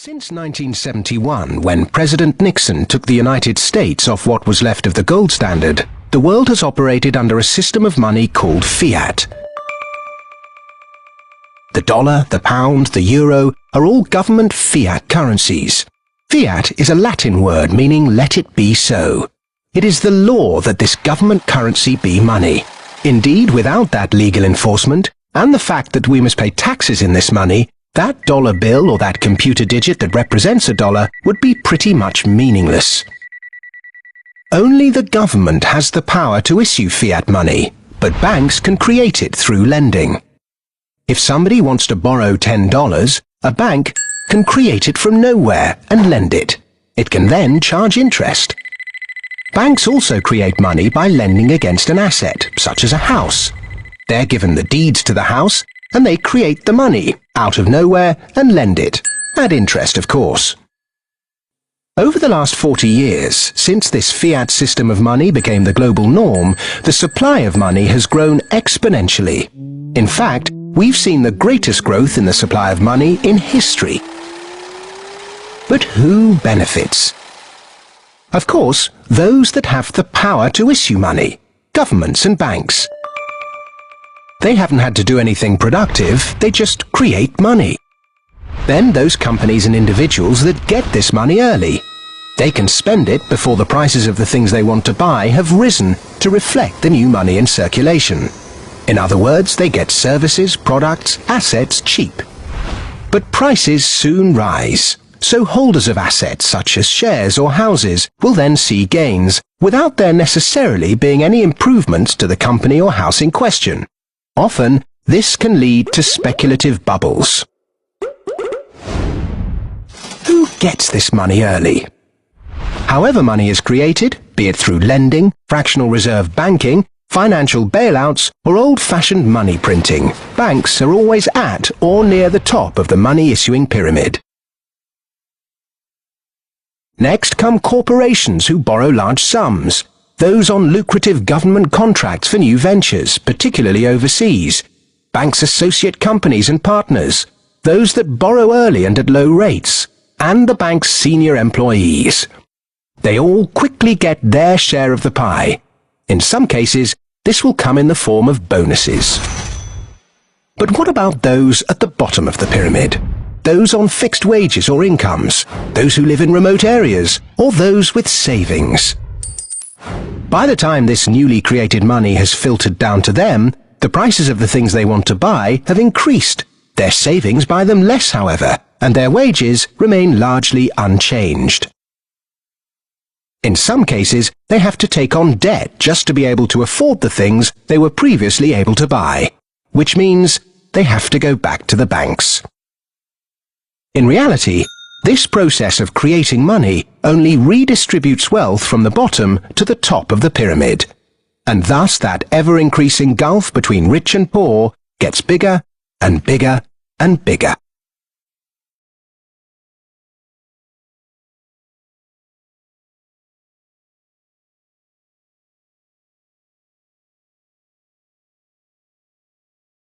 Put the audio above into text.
Since 1971, when President Nixon took the United States off what was left of the gold standard, the world has operated under a system of money called Fiat. The dollar, the pound, the euro are all government fiat currencies. Fiat is a Latin word meaning let it be so. It is the law that this government currency be money. Indeed, without that legal enforcement, and the fact that we must pay taxes in this money, that dollar bill or that computer digit that represents a dollar would be pretty much meaningless. Only the government has the power to issue fiat money, but banks can create it through lending. If somebody wants to borrow $10, a bank can create it from nowhere and lend it. It can then charge interest. Banks also create money by lending against an asset, such as a house. They're given the deeds to the house, and they create the money out of nowhere and lend it, at interest of course. Over the last 40 years, since this fiat system of money became the global norm, the supply of money has grown exponentially. In fact, we've seen the greatest growth in the supply of money in history. But who benefits? Of course, those that have the power to issue money, governments and banks. They haven't had to do anything productive, they just create money. Then those companies and individuals that get this money early. They can spend it before the prices of the things they want to buy have risen to reflect the new money in circulation. In other words, they get services, products, assets cheap. But prices soon rise, so holders of assets such as shares or houses will then see gains without there necessarily being any improvements to the company or house in question. Often, this can lead to speculative bubbles. Who gets this money early? However money is created, be it through lending, fractional reserve banking, financial bailouts, or old-fashioned money printing, banks are always at or near the top of the money-issuing pyramid. Next come corporations who borrow large sums. Those on lucrative government contracts for new ventures, particularly overseas. Banks' associate companies and partners. Those that borrow early and at low rates. And the bank's senior employees. They all quickly get their share of the pie. In some cases, this will come in the form of bonuses. But what about those at the bottom of the pyramid? Those on fixed wages or incomes? Those who live in remote areas? Or those with savings? By the time this newly created money has filtered down to them, the prices of the things they want to buy have increased. Their savings buy them less, however, and their wages remain largely unchanged. In some cases, they have to take on debt just to be able to afford the things they were previously able to buy, which means they have to go back to the banks. In reality, this process of creating money only redistributes wealth from the bottom to the top of the pyramid, and thus that ever-increasing gulf between rich and poor gets bigger and bigger and bigger.